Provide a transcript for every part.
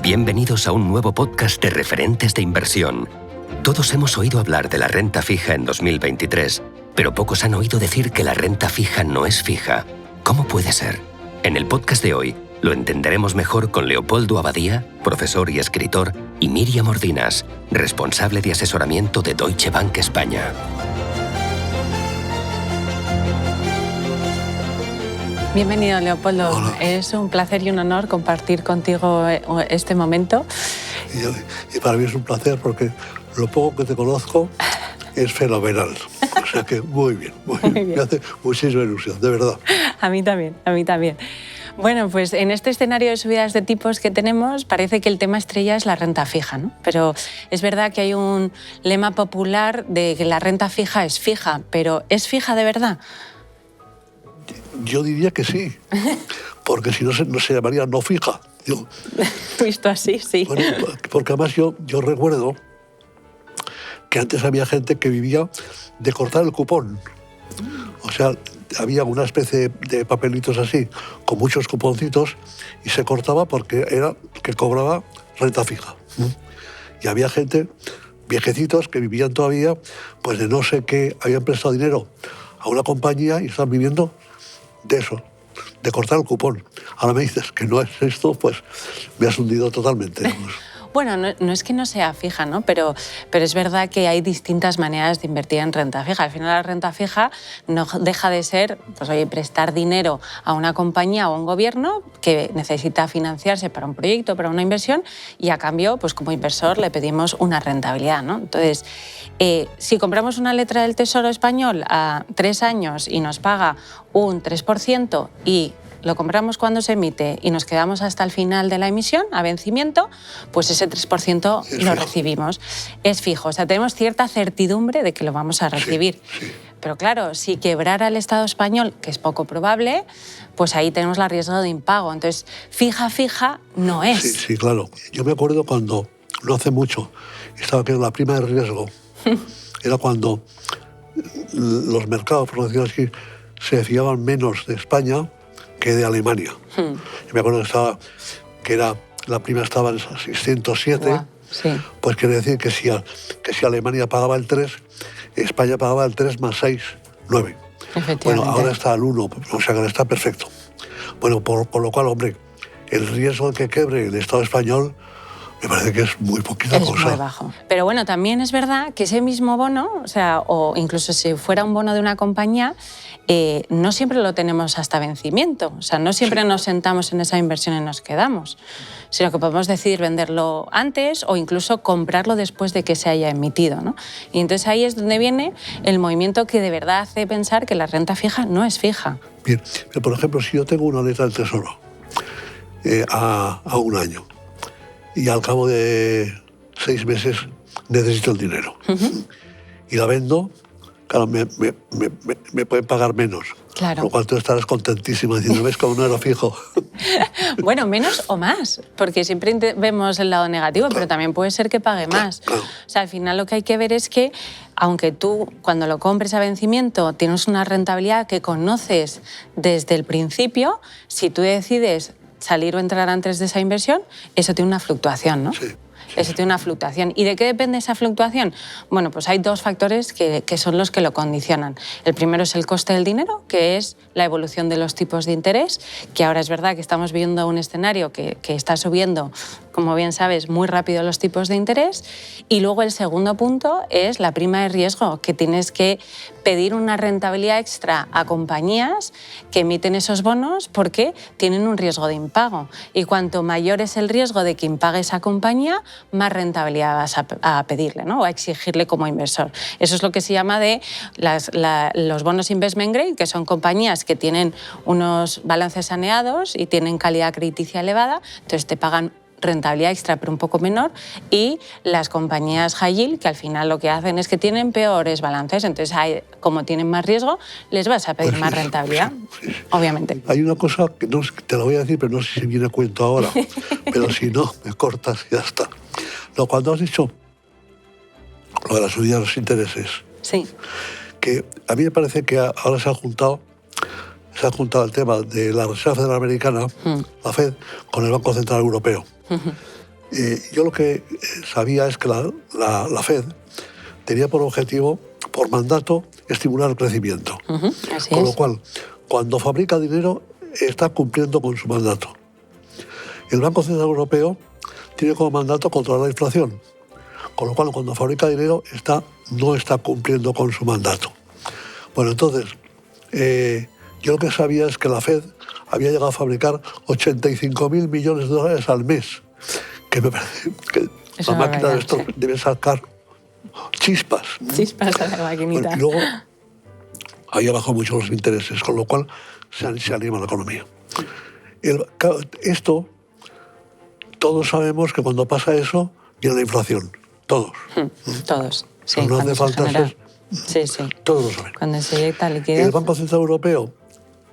Bienvenidos a un nuevo podcast de referentes de inversión. Todos hemos oído hablar de la renta fija en 2023, pero pocos han oído decir que la renta fija no es fija. ¿Cómo puede ser? En el podcast de hoy lo entenderemos mejor con Leopoldo Abadía, profesor y escritor, y Miriam Ordinas, responsable de asesoramiento de Deutsche Bank España. Bienvenido, Leopoldo. Hola. Es un placer y un honor compartir contigo este momento. Y para mí es un placer porque lo poco que te conozco es fenomenal. O sea que muy bien. Me hace muchísima ilusión, de verdad. A mí también. Bueno, pues en este escenario de subidas de tipos que tenemos, parece que el tema estrella es la renta fija, ¿no? Pero es verdad que hay un lema popular de que la renta fija es fija, pero ¿es fija de verdad? Yo diría que sí, porque si no se llamaría no fija. Visto así, sí. Bueno, porque además yo recuerdo que antes había gente que vivía de cortar el cupón. O sea, había una especie de papelitos así, con muchos cuponcitos, y se cortaba porque era que cobraba renta fija. Y había gente, viejecitos, que vivían todavía, pues de no sé qué, habían prestado dinero a una compañía y están viviendo de eso, de cortar el cupón. Ahora me dices que no es esto, pues me has hundido totalmente. Bueno, no es que no sea fija, ¿no? Pero es verdad que hay distintas maneras de invertir en renta fija. Al final la renta fija no deja de ser, pues oye, prestar dinero a una compañía o a un gobierno que necesita financiarse para un proyecto, para una inversión, y a cambio, pues como inversor le pedimos una rentabilidad, ¿no? Entonces, si compramos una letra del Tesoro español a 3 años y nos paga un 3% y lo compramos cuando se emite y nos quedamos hasta el final de la emisión, a vencimiento, pues ese 3% lo recibimos. Es fijo, o sea, tenemos cierta certidumbre de que lo vamos a recibir. Sí. Pero claro, si quebrara el Estado español, que es poco probable, pues ahí tenemos el riesgo de impago. Entonces, fija no es. Sí, claro. Yo me acuerdo cuando, no hace mucho, estaba que la prima de riesgo, era cuando los mercados, por decirlo así, se fiaban menos de España que de Alemania. Yo me acuerdo que la prima estaba en 607, Wow, sí. pues quiere decir que si Alemania pagaba el 3, España pagaba el 3 más 6, 9. Efectivamente. Bueno, ahora está al 1, o sea que ahora está perfecto. Bueno, por lo cual, hombre, el riesgo de que quebre el Estado español me parece que es muy poquita cosa. Es muy bajo. Pero bueno, también es verdad que ese mismo bono, o incluso si fuera un bono de una compañía, no siempre lo tenemos hasta vencimiento. O sea, no siempre nos sentamos en esa inversión y nos quedamos, sino que podemos decidir venderlo antes o incluso comprarlo después de que se haya emitido, ¿no? Y entonces ahí es donde viene el movimiento que de verdad hace pensar que la renta fija no es fija. Bien, pero por ejemplo, si yo tengo una letra del Tesoro a un año y al cabo de 6 meses necesito el dinero y la vendo, claro, me pueden pagar menos. Claro. Por lo cual tú estarás contentísima diciendo, ¿ves cómo no era fijo? Bueno, menos o más, porque siempre vemos el lado negativo, pero también puede ser que pague más. Claro. O sea, al final lo que hay que ver es que, aunque tú cuando lo compres a vencimiento tienes una rentabilidad que conoces desde el principio, si tú decides salir o entrar antes de esa inversión, eso tiene una fluctuación, ¿no? Sí. Eso tiene una fluctuación. ¿Y de qué depende esa fluctuación? Bueno, pues hay 2 factores que son los que lo condicionan. El primero es el coste del dinero, que es la evolución de los tipos de interés, que ahora es verdad que estamos viendo un escenario que está subiendo, como bien sabes, muy rápido los tipos de interés. Y luego el segundo punto es la prima de riesgo, que tienes que pedir una rentabilidad extra a compañías que emiten esos bonos porque tienen un riesgo de impago. Y cuanto mayor es el riesgo de que impague esa compañía, más rentabilidad vas a pedirle, ¿no? O a exigirle como inversor. Eso es lo que se llama de los bonos investment grade, que son compañías que tienen unos balances saneados y tienen calidad crediticia elevada, entonces te pagan rentabilidad extra, pero un poco menor, y las compañías high yield, que al final lo que hacen es que tienen peores balances, entonces como tienen más riesgo, les vas a pedir Pues más sí, rentabilidad, sí. obviamente. Hay una cosa que no, te la voy a decir, pero no sé si viene a cuento ahora, pero si no, me cortas y ya está. No, cuando has dicho lo de la subida de los intereses, Sí. que a mí me parece que ahora se han juntado se ha juntado el tema de la Reserva Federal Americana, la Fed, con el Banco Central Europeo. Yo lo que sabía es que la Fed tenía por objetivo, por mandato, estimular el crecimiento. Con lo cual, cuando fabrica dinero, está cumpliendo con su mandato. El Banco Central Europeo tiene como mandato controlar la inflación. Con lo cual, cuando fabrica dinero, no está cumpliendo con su mandato. Bueno, entonces, yo lo que sabía es que la Fed había llegado a fabricar 85.000 millones de dólares al mes. Que me parece que la máquina de esto debe sacar chispas. Chispas a la maquinita. Bueno, y luego había bajado mucho los intereses, con lo cual se anima la economía. Esto, todos sabemos que cuando pasa eso, viene la inflación. Todos. Todos. Sí, no hace falta ser. Sí. Todos lo saben. Cuando se inyecta liquidez. El Banco Central Europeo,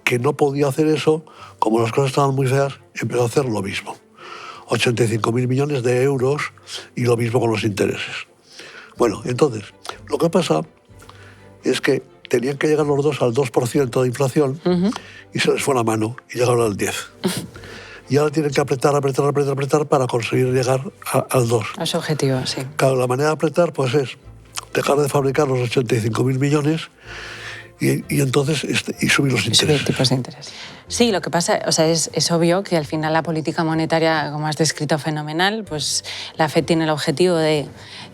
que no podía hacer eso, como las cosas estaban muy feas, empezó a hacer lo mismo. 85.000 millones de euros y lo mismo con los intereses. Bueno, entonces, lo que pasa es que tenían que llegar los dos al 2% de inflación y se les fue la mano y llegaron al 10%. Y ahora tienen que apretar para conseguir llegar al 2%. A su objetivo, sí. Claro, la manera de apretar pues es dejar de fabricar los 85.000 millones y entonces subir los intereses. Subir tipos de interés. Sí, lo que pasa, o sea, es obvio que al final la política monetaria, como has descrito fenomenal, pues la FED tiene el objetivo de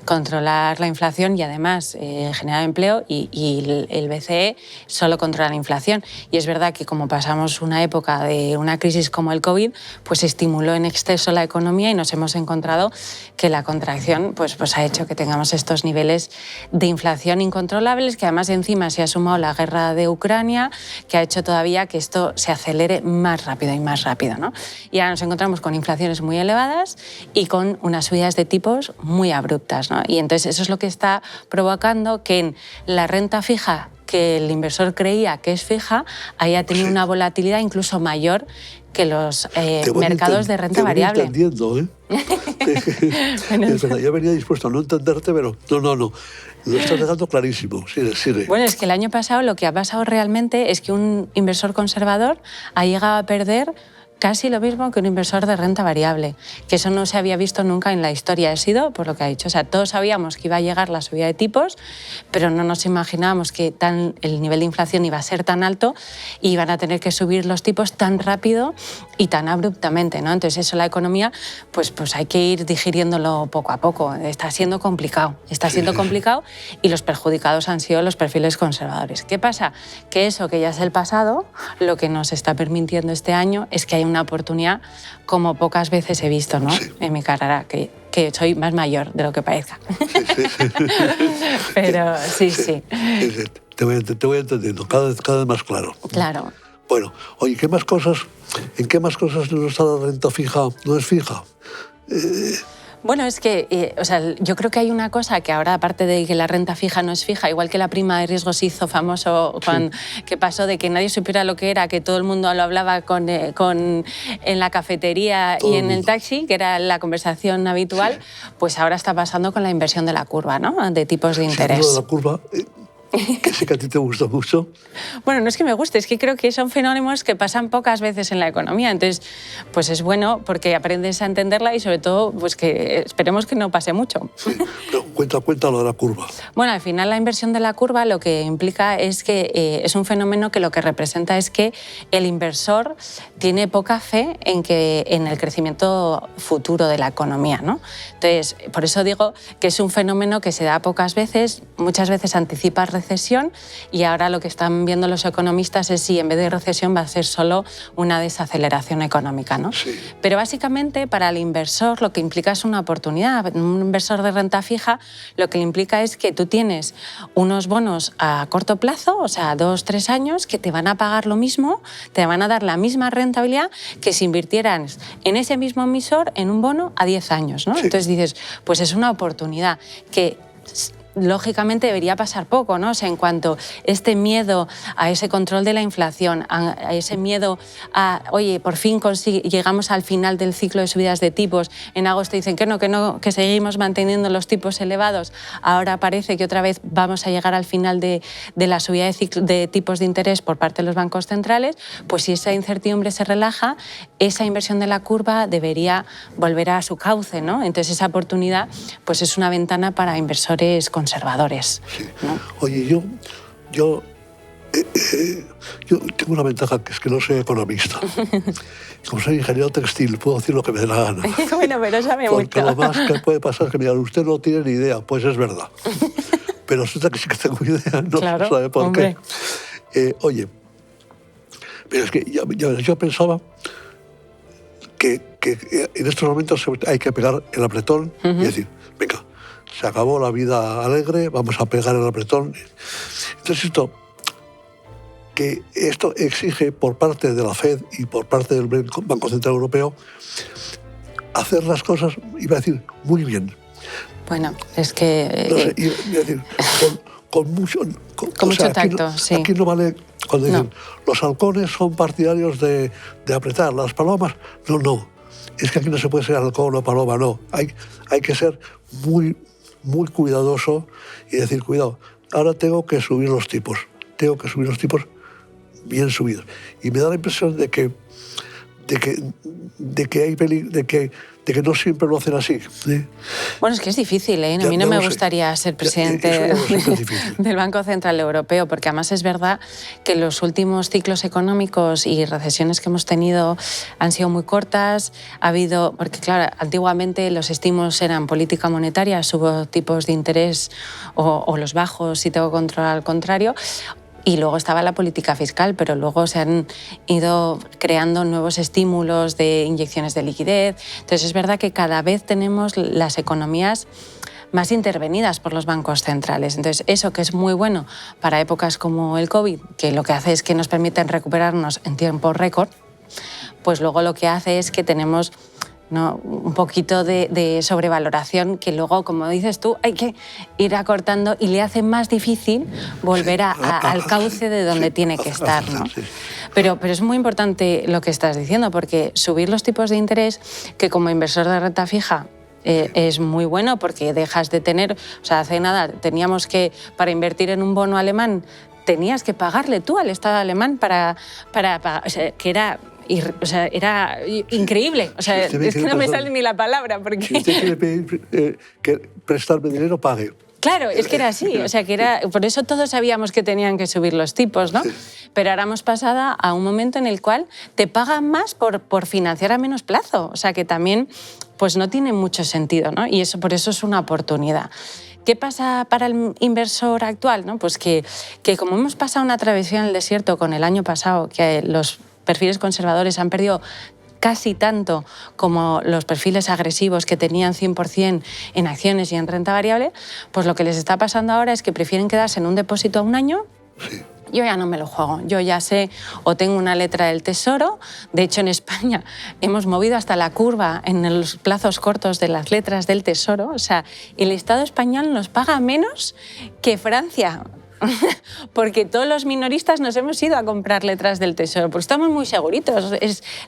controlar la inflación y además generar empleo y el BCE solo controla la inflación. Y es verdad que como pasamos una época de una crisis como el COVID, pues estimuló en exceso la economía y nos hemos encontrado que la contracción pues ha hecho que tengamos estos niveles de inflación incontrolables, que además encima se ha sumado la guerra de Ucrania, que ha hecho todavía que esto se acelere más rápido y más rápido, ¿no? Y ahora nos encontramos con inflaciones muy elevadas y con unas subidas de tipos muy abruptas, ¿no? Y entonces eso es lo que está provocando que en la renta fija, que el inversor creía que es fija, haya tenido una volatilidad incluso mayor que los mercados de renta variable. Te voy entendiendo, ¿eh? Bueno, es verdad, yo venía dispuesto a no entenderte, pero no. Lo estás dejando clarísimo. Sigue. Bueno, es que el año pasado lo que ha pasado realmente es que un inversor conservador ha llegado a perder casi lo mismo que un inversor de renta variable, que eso no se había visto nunca en la historia. Ha sido por lo que ha dicho. O sea, todos sabíamos que iba a llegar la subida de tipos, pero no nos imaginábamos que el nivel de inflación iba a ser tan alto y iban a tener que subir los tipos tan rápido y tan abruptamente, ¿no? Entonces eso la economía, pues hay que ir digiriéndolo poco a poco. Está siendo complicado y los perjudicados han sido los perfiles conservadores. ¿Qué pasa? Que eso que ya es el pasado, lo que nos está permitiendo este año es que hay una oportunidad como pocas veces he visto, ¿no? Sí. En mi carrera, que soy más mayor de lo que parezca. Sí. Pero sí. Te voy entendiendo, cada vez más claro. Claro. Bueno, oye, ¿en qué más cosas no está la renta fija? ¿No es fija? Bueno, es que yo creo que hay una cosa que ahora, aparte de que la renta fija no es fija, igual que la prima de riesgo se hizo famoso que pasó de que nadie supiera lo que era, que todo el mundo lo hablaba en la cafetería y en el taxi, que era la conversación habitual, pues ahora está pasando con la inversión de la curva, ¿no? De tipos de interés. Sí, de la curva, que sí que a ti te gusta mucho. Bueno, no es que me guste, es que creo que son fenómenos que pasan pocas veces en la economía. Entonces, pues es bueno porque aprendes a entenderla y sobre todo, pues que esperemos que no pase mucho. Sí, pero cuenta lo de la curva. Bueno, al final la inversión de la curva lo que implica es que es un fenómeno que lo que representa es que el inversor tiene poca fe en el crecimiento futuro de la economía, ¿no? Entonces, por eso digo que es un fenómeno que se da pocas veces, muchas veces anticipa recesión y ahora lo que están viendo los economistas es si en vez de recesión va a ser solo una desaceleración económica, ¿no? Sí. Pero básicamente para el inversor lo que implica es una oportunidad. Un inversor de renta fija lo que le implica es que tú tienes unos bonos a corto plazo, o sea, 2-3 años, que te van a pagar lo mismo, te van a dar la misma rentabilidad que si invirtieran en ese mismo emisor en un bono a 10 años, ¿no? Sí. Entonces dices, pues es una oportunidad que lógicamente debería pasar poco, ¿no? O sea, en cuanto este miedo a ese control de la inflación, a ese miedo a, oye, por fin llegamos al final del ciclo de subidas de tipos, en agosto dicen que no, que seguimos manteniendo los tipos elevados, ahora parece que otra vez vamos a llegar al final de la subida de tipos de interés por parte de los bancos centrales, pues si esa incertidumbre se relaja, esa inversión de la curva debería volver a su cauce, ¿no? Entonces esa oportunidad pues es una ventana para inversores conservadores, ¿no? Sí. Oye, yo tengo una ventaja, que es que no soy economista. Como soy ingeniero textil, puedo decir lo que me dé la gana. Bueno, pero sabe Porque mucho. lo más que puede pasar es que me digan, usted no tiene ni idea. Pues es verdad. Pero resulta que sí que tengo idea, no claro, se sabe por hombre. qué. Oye, pero es que yo pensaba que en estos momentos hay que pegar el apretón y decir, venga, se acabó la vida alegre, vamos a pegar el apretón. Entonces esto exige por parte de la FED y por parte del Banco Central Europeo hacer las cosas, iba a decir, muy bien. Bueno, es que... No sé, iba a decir, con mucho... Con mucho tacto, sí. Aquí no vale cuando dicen, los halcones son partidarios de apretar, las palomas, no. Es que aquí no se puede ser halcón o paloma, no. Hay que ser muy, muy cuidadoso y decir, cuidado, ahora tengo que subir los tipos bien subidos. Y me da la impresión de que no siempre lo hacen así. ¿Sí? Bueno, es que es difícil, ¿eh? A mí no me gustaría ser presidente del Banco Central Europeo, porque además es verdad que los últimos ciclos económicos y recesiones que hemos tenido han sido muy cortas. Ha habido, porque claro, antiguamente los estímulos eran política monetaria, subo tipos de interés o los bajo si tengo control al contrario. Y luego estaba la política fiscal, pero luego se han ido creando nuevos estímulos de inyecciones de liquidez. Entonces es verdad que cada vez tenemos las economías más intervenidas por los bancos centrales. Entonces eso, que es muy bueno para épocas como el COVID, que lo que hace es que nos permiten recuperarnos en tiempo récord, pues luego lo que hace es que tenemos, ¿no?, un poquito de sobrevaloración que luego, como dices tú, hay que ir acortando y le hace más difícil volver al cauce de donde tiene que estar, ¿no? Pero es muy importante lo que estás diciendo, porque subir los tipos de interés, que como inversor de renta fija es muy bueno, porque dejas de tener, o sea, hace nada teníamos que, para invertir en un bono alemán, tenías que pagarle tú al Estado alemán para pagar, o sea, que era... era increíble. O sea, es que no me sale ni la palabra. Porque... Si usted quiere pedir que prestarme dinero, pague. Claro, es que era así. O sea, que era, por eso todos sabíamos que tenían que subir los tipos, ¿no? Sí. Pero ahora hemos pasado a un momento en el cual te pagan más por financiar a menos plazo. O sea, que también pues no tiene mucho sentido, ¿no? Y por eso es una oportunidad. ¿Qué pasa para el inversor actual? ¿No? Pues que como hemos pasado una travesía en el desierto con el año pasado, que los perfiles conservadores han perdido casi tanto como los perfiles agresivos que tenían 100% en acciones y en renta variable, pues lo que les está pasando ahora es que prefieren quedarse en un depósito a un año. Sí. Yo ya no me lo juego, yo ya sé, o tengo una letra del Tesoro. De hecho, en España hemos movido hasta la curva en los plazos cortos de las letras del Tesoro. O sea, el Estado español nos paga menos que Francia. Porque todos los minoristas nos hemos ido a comprar letras del Tesoro, porque estamos muy seguritos.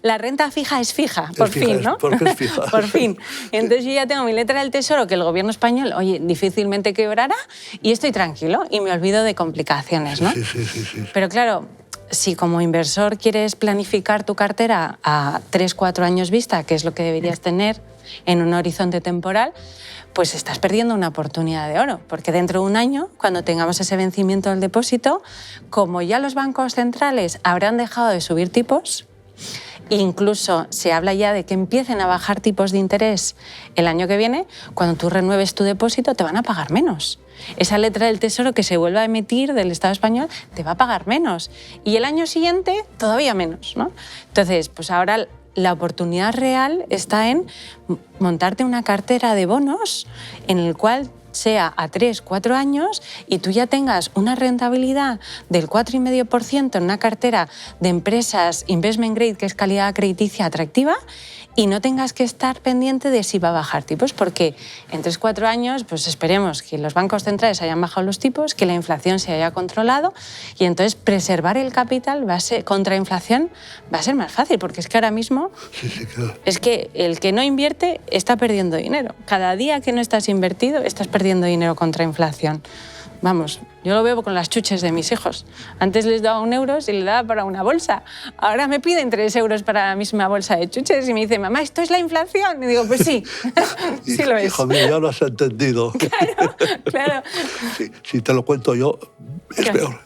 La renta fija es fija, por fin, ¿no? Porque es fija. Por fin. Entonces yo ya tengo mi letra del Tesoro, que el gobierno español, oye, difícilmente quebrará, y estoy tranquilo y me olvido de complicaciones, ¿no? Sí. Pero claro, si como inversor quieres planificar tu cartera a 3-4 años vista, que es lo que deberías tener en un horizonte temporal, pues estás perdiendo una oportunidad de oro, porque dentro de un año, cuando tengamos ese vencimiento del depósito, como ya los bancos centrales habrán dejado de subir tipos, incluso se habla ya de que empiecen a bajar tipos de interés el año que viene, cuando tú renueves tu depósito te van a pagar menos. Esa letra del Tesoro que se vuelva a emitir del Estado español te va a pagar menos. Y el año siguiente todavía menos, ¿no? Entonces, pues ahora la oportunidad real está en montarte una cartera de bonos en el cual sea a 3-4 años y tú ya tengas una rentabilidad del 4,5% en una cartera de empresas investment grade, que es calidad crediticia atractiva, y no tengas que estar pendiente de si va a bajar tipos, porque en 3-4 años pues esperemos que los bancos centrales hayan bajado los tipos, que la inflación se haya controlado y entonces preservar el capital contra inflación va a ser más fácil, porque es que ahora mismo claro. Es que el que no invierte está perdiendo dinero. Cada día que no estás invertido estás perdiendo dinero contra inflación. Vamos, yo lo veo con las chuches de mis hijos. Antes les daba 1 euro y les daba para una bolsa. Ahora me piden 3 euros para la misma bolsa de chuches y me dicen, mamá, ¿esto es la inflación? Y digo, pues sí, sí lo es. Hijo mío, ya lo has entendido. Claro. Sí, si te lo cuento yo, es peor.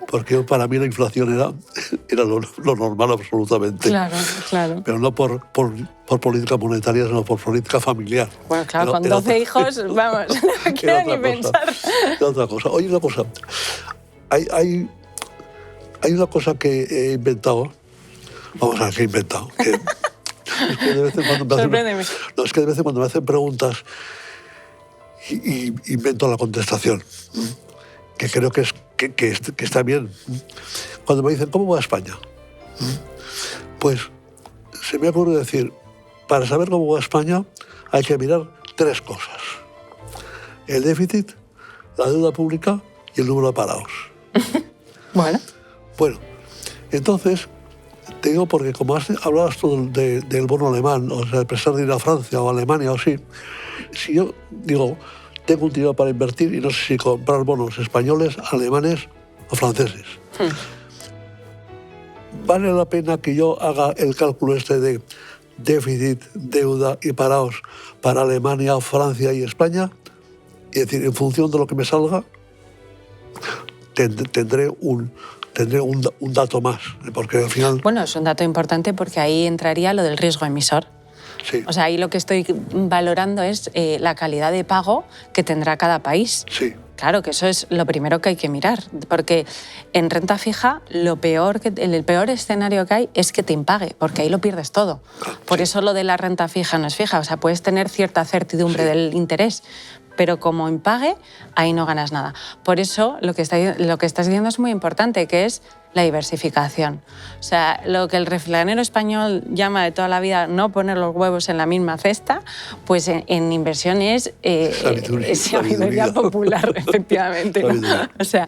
Porque para mí la inflación era lo normal absolutamente. Claro. Pero no por política monetaria, sino por política familiar. Bueno, claro, con 12 hijos, vamos, no quiero ni pensar. Era otra cosa. Oye, una cosa. Hay una cosa que he inventado. Vamos a ver qué he inventado. Es que de vez en cuando Sorpréndeme. Es que de vez en cuando me hacen preguntas y invento la contestación. Que creo que está bien. Cuando me dicen, ¿cómo va España? Pues se me ocurre decir, para saber cómo va España hay que mirar 3 cosas. El déficit, la deuda pública y el número de parados. Bueno, entonces, te digo porque como hablabas tú del bono alemán, o sea, de prestar dinero a Francia o a Alemania o así, si yo digo, tengo un dinero para invertir y no sé si comprar bonos españoles, alemanes o franceses. ¿Vale la pena que yo haga el cálculo de déficit, deuda y parados para Alemania, Francia y España? Es decir, en función de lo que me salga, tendré un dato más, porque al final... Bueno, es un dato importante porque ahí entraría lo del riesgo emisor. Sí. O sea, ahí lo que estoy valorando es la calidad de pago que tendrá cada país. Sí. Claro, que eso es lo primero que hay que mirar, porque en renta fija el peor escenario que hay es que te impague, porque ahí lo pierdes todo. Por eso lo de la renta fija no es fija, o sea, puedes tener cierta certidumbre del interés, pero como impague, ahí no ganas nada. Por eso lo que estás diciendo es muy importante, que es la diversificación. O sea, lo que el refranero español llama de toda la vida no poner los huevos en la misma cesta, pues en inversión es sabiduría popular, efectivamente. ¿No? O sea,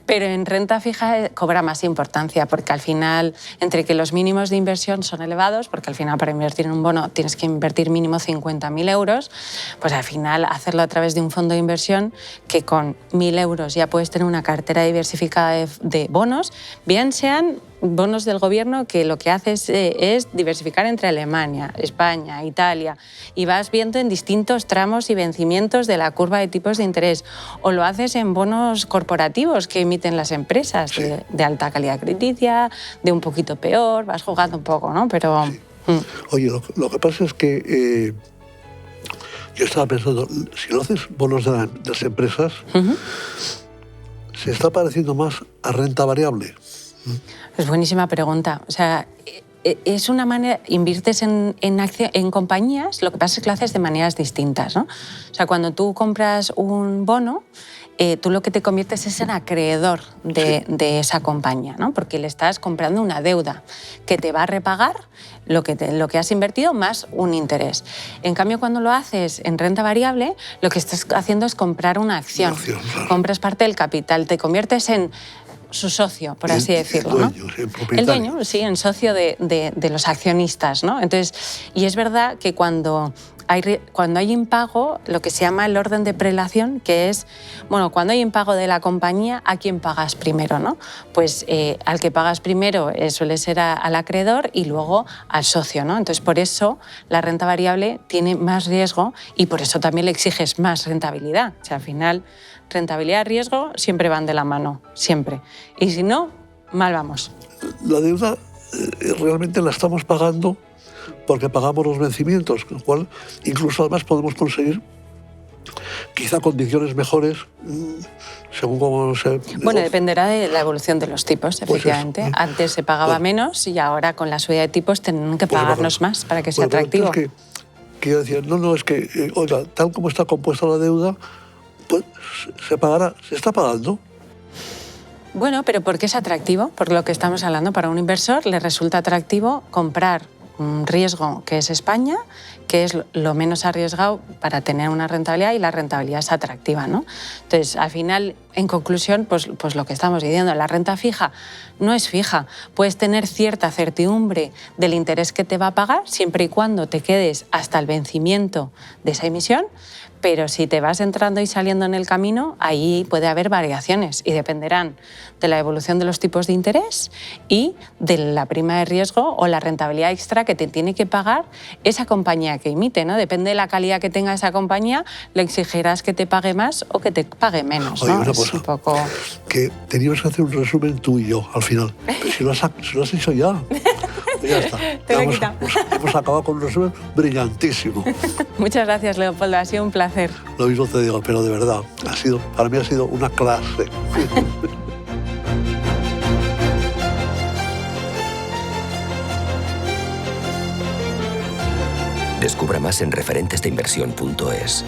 pero en renta fija cobra más importancia, porque al final, entre que los mínimos de inversión son elevados, porque al final para invertir en un bono tienes que invertir mínimo 50.000 euros, pues al final hacerlo a través de un fondo de inversión que con 1.000 euros ya puedes tener una cartera diversificada de bonos, bien sean bonos del gobierno que lo que haces es diversificar entre Alemania, España, Italia, y vas viendo en distintos tramos y vencimientos de la curva de tipos de interés, o lo haces en bonos corporativos que emiten las empresas, sí, de alta calidad crediticia, de un poquito peor, vas jugando un poco, ¿no? Pero... Sí. Oye, lo que pasa es que yo estaba pensando, si lo haces bonos de las empresas, se está pareciendo más a renta variable. Es buenísima pregunta. O sea, es una manera, inviertes en compañías, lo que pasa es que lo haces de maneras distintas, ¿no? O sea, cuando tú compras un bono, tú lo que te conviertes es en acreedor de esa compañía, ¿no? Porque le estás comprando una deuda que te va a repagar lo que has invertido más un interés. En cambio, cuando lo haces en renta variable, lo que estás haciendo es comprar una acción. Claro. Compras parte del capital, te conviertes en su socio, por así decirlo, el dueño, ¿no? El dueño, sí, en socio de los accionistas, ¿no? Entonces, y es verdad que cuando hay impago, lo que se llama el orden de prelación, que es, bueno, cuando hay impago de la compañía, ¿a quién pagas primero, no? Pues al que pagas primero suele ser al acreedor y luego al socio, ¿no? Entonces, por eso la renta variable tiene más riesgo y por eso también le exiges más rentabilidad. O sea, al final, rentabilidad y riesgo siempre van de la mano, siempre. Y si no, mal vamos. La deuda realmente la estamos pagando porque pagamos los vencimientos, con lo cual incluso además podemos conseguir quizá condiciones mejores según cómo se... Bueno, dependerá de la evolución de los tipos, efectivamente. Pues antes se pagaba menos y ahora con la subida de tipos tienen que pagarnos más para que sea atractivo. Que yo decía, no, es que, oiga, tal como está compuesta la deuda, pues se pagará, se está pagando. Bueno, pero ¿por qué es atractivo? Por lo que estamos hablando, para un inversor le resulta atractivo comprar un riesgo que es España, que es lo menos arriesgado para tener una rentabilidad, y la rentabilidad es atractiva, ¿no? Entonces, al final, en conclusión, pues lo que estamos diciendo, la renta fija no es fija. Puedes tener cierta certidumbre del interés que te va a pagar siempre y cuando te quedes hasta el vencimiento de esa emisión, pero si te vas entrando y saliendo en el camino, ahí puede haber variaciones y dependerán de la evolución de los tipos de interés y de la prima de riesgo o la rentabilidad extra que te tiene que pagar esa compañía que emite, ¿no? Depende de la calidad que tenga esa compañía, le exigirás que te pague más o que te pague menos, ¿no? Oye, una Es cosa, un poco... que teníamos que hacer un resumen tú y yo al final. Pero si lo has hecho ya. Ya está. Te lo he Ya quitado. hemos acabado con un resumen brillantísimo. Muchas gracias, Leopoldo, ha sido un placer. Lo mismo te digo, pero de verdad, para mí ha sido una clase. Descubra más en referentesdeinversión.es.